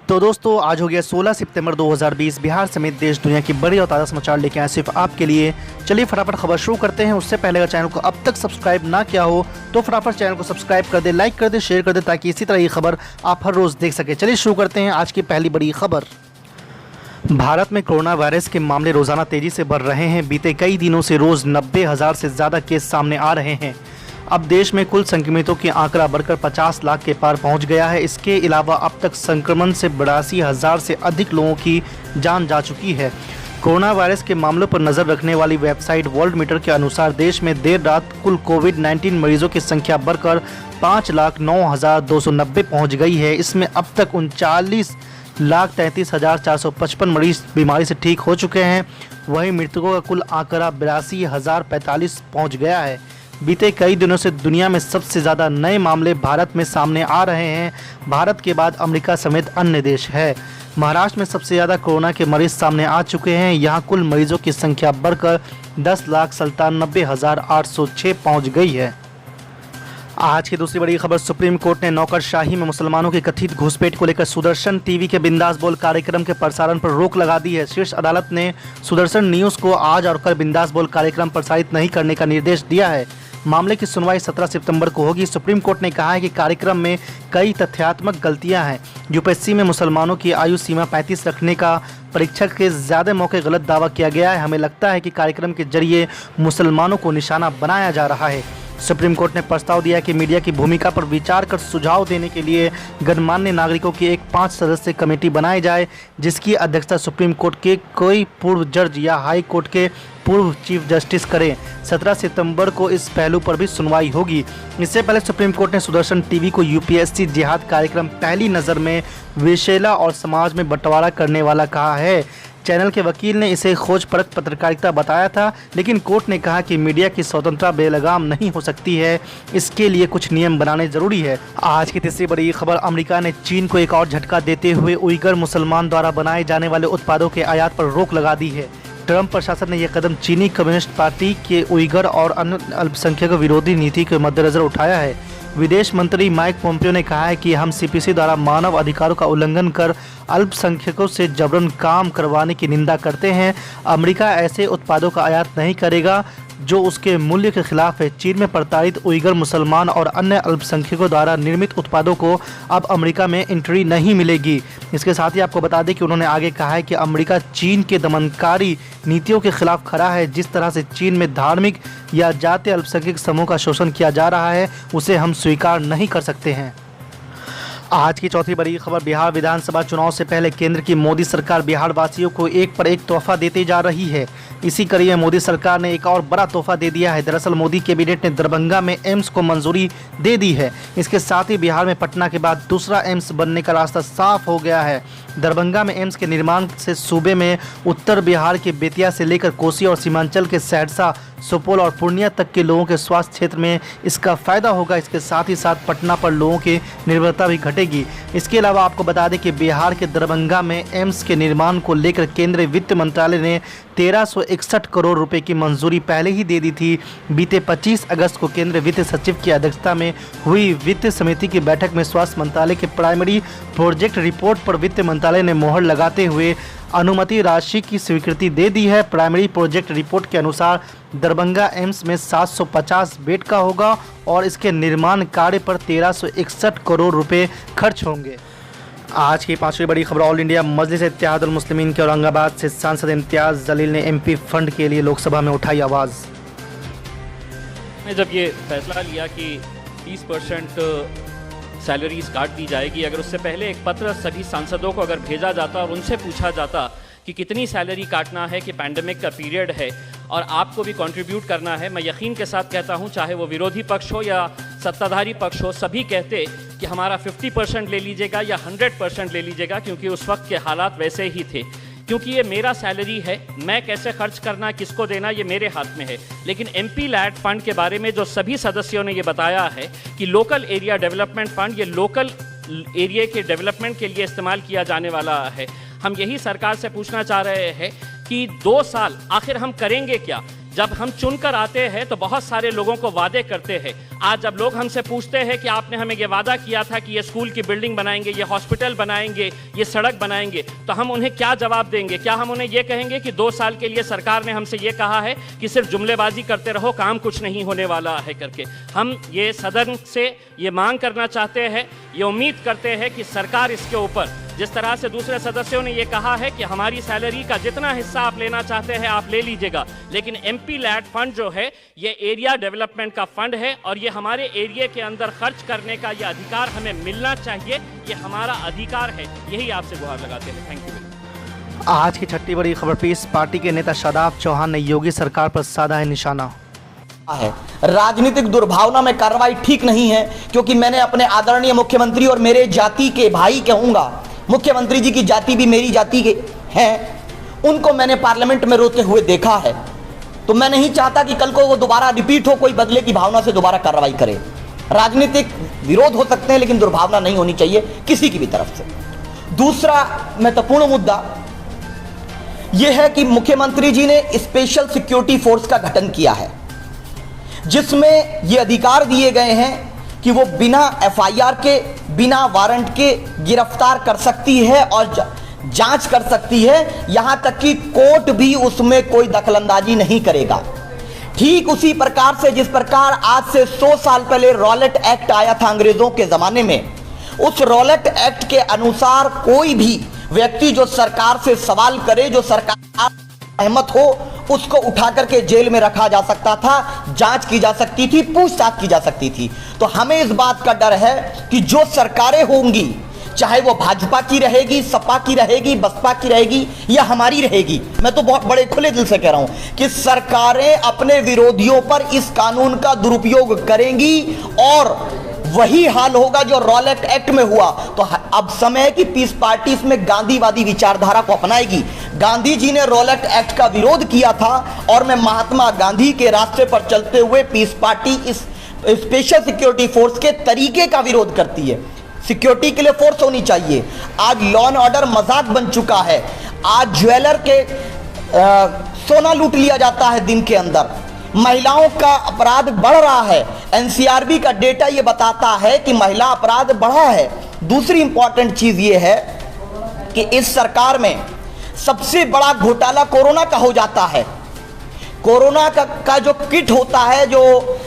तो दोस्तों आज हो गया 16 सितंबर 2020। बिहार समेत देश दुनिया की बड़ी और ताज़ा समाचार लेके आए सिर्फ आपके लिए। चलिए फटाफट खबर शुरू करते हैं। उससे पहले अगर चैनल को अब तक सब्सक्राइब ना किया हो तो फटाफट चैनल को सब्सक्राइब कर दे, लाइक कर दे, शेयर कर दे, ताकि इसी तरह की खबर आप हर रोज़ देख सके। चलिए शुरू करते हैं आज की पहली बड़ी खबर। भारत में कोरोना वायरस के मामले रोजाना तेजी से बढ़ रहे हैं। बीते कई दिनों से रोज 90,000 से ज़्यादा केस सामने आ रहे हैं। अब देश में कुल संक्रमितों की आंकड़ा बढ़कर 50 लाख के पार पहुंच गया है। इसके अलावा अब तक संक्रमण से 82,000 से अधिक लोगों की जान जा चुकी है। कोरोना वायरस के मामलों पर नजर रखने वाली वेबसाइट वर्ल्ड मीटर के अनुसार देश में देर रात कुल कोविड-19 मरीजों की संख्या बढ़कर 5,09,290 पहुंच गई है। इसमें अब तक 39,33,455 मरीज बीमारी से ठीक हो चुके हैं। वहीं मृतकों का कुल आंकड़ा 82,045 पहुंच गया है। बीते कई दिनों से दुनिया में सबसे ज़्यादा नए मामले भारत में सामने आ रहे हैं। भारत के बाद अमेरिका समेत अन्य देश है। महाराष्ट्र में सबसे ज़्यादा कोरोना के मरीज सामने आ चुके हैं। यहाँ कुल मरीजों की संख्या बढ़कर 10,97,806 पहुँच गई है। आज की दूसरी बड़ी खबर, सुप्रीम कोर्ट ने नौकरशाही में मुसलमानों की कथित घुसपैठ को लेकर सुदर्शन टीवी के बिंदास बोल कार्यक्रम के प्रसारण पर रोक लगा दी है। शीर्ष अदालत ने सुदर्शन न्यूज़ को आज और कल बिंदास बोल कार्यक्रम प्रसारित नहीं करने का निर्देश दिया है। मामले की सुनवाई 17 सितंबर को होगी। सुप्रीम कोर्ट ने कहा है कि कार्यक्रम में कई तथ्यात्मक गलतियां हैं। यूपीएससी में मुसलमानों की आयु सीमा 35 रखने का परीक्षक के ज़्यादा मौके गलत दावा किया गया है। हमें लगता है कि कार्यक्रम के जरिए मुसलमानों को निशाना बनाया जा रहा है। सुप्रीम कोर्ट ने प्रस्ताव दिया कि मीडिया की भूमिका पर विचार कर सुझाव देने के लिए गणमान्य नागरिकों की एक 5 सदस्यीय कमेटी बनाई जाए, जिसकी अध्यक्षता सुप्रीम कोर्ट के कोई पूर्व जज या हाई कोर्ट के पूर्व चीफ जस्टिस करें। 17 सितंबर को इस पहलू पर भी सुनवाई होगी। इससे पहले सुप्रीम कोर्ट ने सुदर्शन टीवी को यूपीएससी जिहाद कार्यक्रम पहली नज़र में विषैला और समाज में बंटवारा करने वाला कहा है। चैनल के वकील ने इसे खोजपरक पत्रकारिता बताया था, लेकिन कोर्ट ने कहा कि मीडिया की स्वतंत्रता बेलगाम नहीं हो सकती है। इसके लिए कुछ नियम बनाने जरूरी है। आज की तीसरी बड़ी खबर, अमेरिका ने चीन को एक और झटका देते हुए उइगर मुसलमान द्वारा बनाए जाने वाले उत्पादों के आयात पर रोक लगा दी है। ट्रंप प्रशासन ने यह कदम चीनी कम्युनिस्ट पार्टी के उइगर और अन्य अल्पसंख्यक विरोधी नीति के मद्देनजर उठाया है। विदेश मंत्री माइक पोम्पियो ने कहा है कि हम सीपीसी द्वारा मानव अधिकारों का उल्लंघन कर अल्पसंख्यकों से जबरन काम करवाने की निंदा करते हैं। अमेरिका ऐसे उत्पादों का आयात नहीं करेगा जो उसके मूल्य के खिलाफ है। चीन में प्रताड़ित उइगर मुसलमान और अन्य अल्पसंख्यकों द्वारा निर्मित उत्पादों को अब अमेरिका में एंट्री नहीं मिलेगी। इसके साथ ही आपको बता दें कि उन्होंने आगे कहा है कि अमेरिका चीन के दमनकारी नीतियों के खिलाफ खड़ा है। जिस तरह से चीन में धार्मिक या जातीय अल्पसंख्यक समूह का शोषण किया जा रहा है, उसे हम स्वीकार नहीं कर सकते हैं। आज की चौथी बड़ी खबर, बिहार विधानसभा चुनाव से पहले केंद्र की मोदी सरकार बिहार वासियों को एक पर एक तोहफा देती जा रही है। इसी कड़ी में मोदी सरकार ने एक और बड़ा तोहफा दे दिया है। दरअसल मोदी कैबिनेट ने दरभंगा में एम्स को मंजूरी दे दी है। इसके साथ ही बिहार में पटना के बाद दूसरा एम्स बनने का रास्ता साफ हो गया है। दरभंगा में एम्स के निर्माण से सूबे में उत्तर बिहार के बेतिया से लेकर कोसी और सीमांचल के सहरसा, सुपौल और पूर्णिया तक के लोगों के स्वास्थ्य क्षेत्र में इसका फायदा होगा। इसके साथ ही साथ पटना पर लोगों की निर्भरता भी घटेगी। इसके अलावा आपको बता दें कि बिहार के दरभंगा में एम्स के निर्माण को लेकर केंद्रीय वित्त मंत्रालय ने 1361 करोड़ रुपए की मंजूरी पहले ही दे दी थी। बीते 25 अगस्त को केंद्रीय वित्त सचिव की अध्यक्षता में हुई वित्त समिति की बैठक में स्वास्थ्य मंत्रालय के प्राइमरी प्रोजेक्ट रिपोर्ट पर वित्त मंत्रालय ने मोहर लगाते हुए अनुमति राशि की स्वीकृति दे दी है। प्राइमरी प्रोजेक्ट रिपोर्ट के अनुसार दरभंगा एम्स में 750 बेड का होगा और इसके निर्माण कार्य पर 1361 करोड़ रुपए खर्च होंगे। आज की पांचवी बड़ी खबर, ऑल इंडिया मजलिस इत्तेहादुल मुस्लिमीन के औरंगाबाद से सांसद इम्तियाज़ जलील ने एमपी फंड के लिए लोकसभा में उठाई आवाज़। जब ये फैसला लिया कि 30% सैलरीज काट दी जाएगी, अगर उससे पहले एक पत्र सभी सांसदों को अगर भेजा जाता और उनसे पूछा जाता कि कितनी सैलरी काटना है, कि पैंडेमिक का पीरियड है और आपको भी कंट्रीब्यूट करना है, मैं यकीन के साथ कहता हूं चाहे वो विरोधी पक्ष हो या सत्ताधारी पक्ष हो, सभी कहते कि हमारा 50% ले लीजिएगा या 100% ले लीजिएगा, क्योंकि उस वक्त के हालात वैसे ही थे। क्योंकि ये मेरा सैलरी है, मैं कैसे खर्च करना, किसको देना, ये मेरे हाथ में है। लेकिन एमपी लैड फंड के बारे में जो सभी सदस्यों ने ये बताया है कि लोकल एरिया डेवलपमेंट फंड, ये लोकल एरिया के डेवलपमेंट के लिए इस्तेमाल किया जाने वाला है। हम यही सरकार से पूछना चाह रहे हैं कि 2 साल आखिर हम करेंगे क्या? जब हम चुनकर आते हैं तो बहुत सारे लोगों को वादे करते हैं। आज जब लोग हमसे पूछते हैं कि आपने हमें ये वादा किया था कि ये स्कूल की बिल्डिंग बनाएंगे, ये हॉस्पिटल बनाएंगे, ये सड़क बनाएंगे, तो हम उन्हें क्या जवाब देंगे? क्या हम उन्हें ये कहेंगे कि 2 साल के लिए सरकार ने हमसे ये कहा है कि सिर्फ जुमलेबाजी करते रहो, काम कुछ नहीं होने वाला है करके? हम ये सदन से ये मांग करना चाहते हैं, ये उम्मीद करते हैं कि सरकार इसके ऊपर, जिस तरह से दूसरे सदस्यों ने ये कहा है कि हमारी सैलरी का जितना हिस्सा आप लेना चाहते हैं आप ले लीजिएगा, लेकिन एमपी लैड फंड जो है ये एरिया डेवलपमेंट का फंड है और ये हमारे एरिया के अंदर खर्च करने का ये अधिकार हमें मिलना चाहिए, ये हमारा अधिकार है। यही आपसे गुहार लगाते हैं। Thank you. आज की छठी बड़ी खबर पीस पार्टी के नेता शादाब चौहान ने योगी सरकार पर साधा है निशाना। है राजनीतिक दुर्भावना में कार्रवाई ठीक नहीं है, क्योंकि मैंने अपने आदरणीय मुख्यमंत्री और मेरे जाति के भाई कहूंगा, मुख्यमंत्री जी की जाति भी मेरी जाति के हैं, उनको मैंने पार्लियामेंट में रोते हुए देखा है। तो मैं नहीं चाहता कि कल को वो दोबारा रिपीट हो, कोई बदले की भावना से दोबारा कार्रवाई करे। राजनीतिक विरोध हो सकते हैं लेकिन दुर्भावना नहीं होनी चाहिए किसी की भी तरफ से। दूसरा महत्वपूर्ण मुद्दा यह है कि मुख्यमंत्री जी ने स्पेशल सिक्योरिटी फोर्स का गठन किया है, जिसमें ये अधिकार दिए गए हैं कि वो बिना एफआईआर के, बिना वारंट के गिरफ्तार कर सकती है और जांच कर सकती है, यहां तक कि कोर्ट भी उसमें कोई दखलंदाजी नहीं करेगा। ठीक उसी प्रकार से जिस प्रकार आज से 100 साल पहले रॉलेट एक्ट आया था अंग्रेजों के जमाने में, उस रॉलेट एक्ट के अनुसार कोई भी व्यक्ति जो सरकार से सवाल करे, जो सरकार सहमत हो, उसको उठा करके जेल में रखा जा सकता था, जांच की जा सकती थी, पूछताछ की जा सकती थी। तो हमें इस बात का डर है कि जो सरकारें होंगी, चाहे वो भाजपा की रहेगी, सपा की रहेगी, बसपा की रहेगी या हमारी रहेगी, मैं तो बहुत बड़े खुले दिल से कह रहा हूं कि सरकारें अपने विरोधियों पर इस कानून का दुरुपयोग करेंगी और वही हाल होगा जो रॉलेट एक्ट में हुआ। तो अब समय है कि पीस पार्टी इसमें गांधीवादी विचारधारा को अपनाएगी। गांधी जी ने रॉलेट एक्ट का विरोध किया था और मैं महात्मा गांधी के रास्ते पर चलते हुए पीस पार्टी इस स्पेशल सिक्योरिटी फोर्स के तरीके का विरोध करती है। सिक्योरिटी के लिए फोर्स होनी चाहिए। आज लॉ एंड ऑर्डर मजाक बन चुका है। आज ज्वेलर के सोना लूट लिया जाता है दिन के अंदर। महिलाओं का अपराध बढ़ रहा है। एनसीआरबी का डेटा ये बताता है कि महिला अपराध बढ़ा है। दूसरी इंपॉर्टेंट चीज ये है कि इस सरकार में सबसे बड़ा घोटाला कोरोना का हो जाता है। कोरोना का जो किट होता है, जो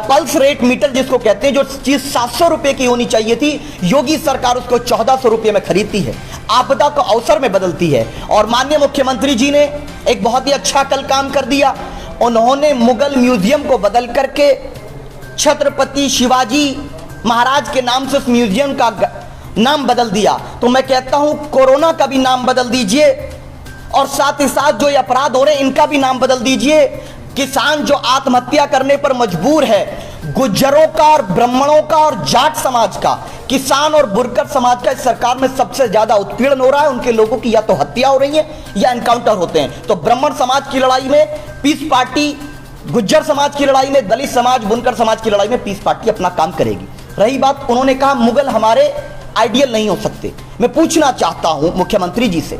पल्स रेट मीटर जिसको कहते हैं, जो चीज 700 रुपए की होनी चाहिए थी, योगी सरकार उसको 1400 रुपए में खरीदती है, आपदा को अवसर में बदलती है। और माननीय मुख्यमंत्री जी ने एक बहुत ही अच्छा कल काम कर दिया। उन्होंने मुगल म्यूजियम को बदल करके छत्रपति शिवाजी महाराज के नाम से उस म्यूजियम का नाम बदल दिया। तो मैं कहता हूं कोरोना का भी नाम बदल दीजिए और साथ ही साथ जो ये अपराध हो रहे हैं इनका भी नाम बदल दीजिए। किसान जो आत्महत्या करने पर मजबूर है, गुज्जरों का और ब्राह्मणों का और जाट समाज का, किसान और बुरकर समाज का इस सरकार में सबसे ज्यादा उत्पीड़न हो रहा है। उनके लोगों की या तो हत्या हो रही है या एनकाउंटर होते हैं। तो ब्राह्मण समाज की लड़ाई में पीस पार्टी, गुज्जर समाज की लड़ाई में दलित समाज, बुनकर समाज की लड़ाई में पीस पार्टी अपना काम करेगी। रही बात, उन्होंने कहा मुगल हमारे आइडियल नहीं हो सकते। मैं पूछना चाहता हूं मुख्यमंत्री जी से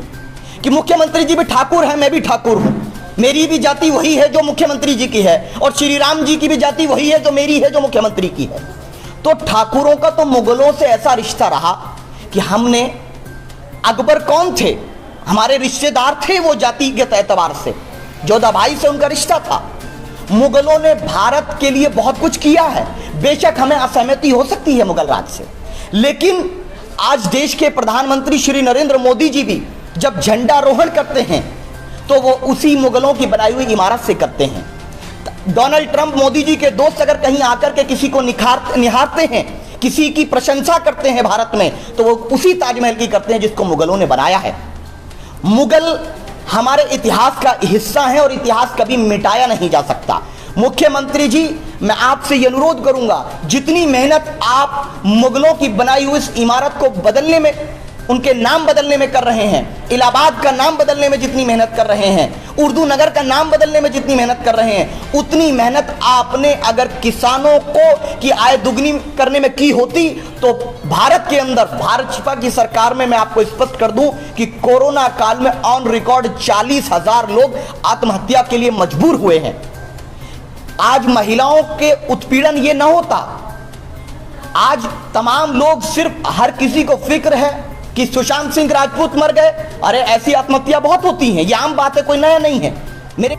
कि मुख्यमंत्री जी भी ठाकुर है, मैं भी ठाकुर हूं, मेरी भी जाति वही है जो मुख्यमंत्री जी की है और श्री राम जी की भी जाति वही है जो मेरी है, जो मुख्यमंत्री की है। तो ठाकुरों का तो मुगलों से ऐसा रिश्ता रहा कि हमने, अकबर कौन थे, हमारे रिश्तेदार थे वो जातिगत एतबार से, जोधा भाई से उनका रिश्ता था। मुगलों ने भारत के लिए बहुत कुछ किया है। बेशक हमें असहमति हो सकती है मुगल राज से, लेकिन आज देश के प्रधानमंत्री श्री नरेंद्र मोदी जी भी जब झंडारोहण करते हैं तो वो उसी मुगलों की बनाई हुई इमारत से करते हैं। डोनाल्ड ट्रंप मोदी जी के दोस्त अगर कहीं आकर के किसी को निहारते हैं, किसी की प्रशंसा करते हैं भारत में, तो वो उसी ताजमहल की करते हैं जिसको मुगलों ने बनाया है। मुगल हमारे इतिहास का हिस्सा है और इतिहास कभी मिटाया नहीं जा सकता। मुख्यमंत्री जी, मैं आपसे ये अनुरोध करूंगा, जितनी मेहनत आप मुगलों की बनाई हुई इस इमारत को बदलने में, उनके नाम बदलने में कर रहे हैं, इलाहाबाद का नाम बदलने में जितनी मेहनत कर रहे हैं, उर्दू नगर का नाम बदलने में जितनी मेहनत कर रहे हैं, उतनी मेहनत आपने अगर किसानों को की आय दुगनी करने में की होती तो भारत के अंदर, भाजपा की सरकार में मैं आपको स्पष्ट कर दूं कि कोरोना काल में ऑन रिकॉर्ड 40,000 लोग आत्महत्या के लिए मजबूर हुए हैं। आज महिलाओं के उत्पीड़न ये ना होता। आज तमाम लोग, सिर्फ हर किसी को फिक्र है कि सुशांत सिंह राजपूत मर गए। अरे ऐसी आत्महत्या बहुत होती हैं, ये आम बात है, कोई नया नहीं है। मेरे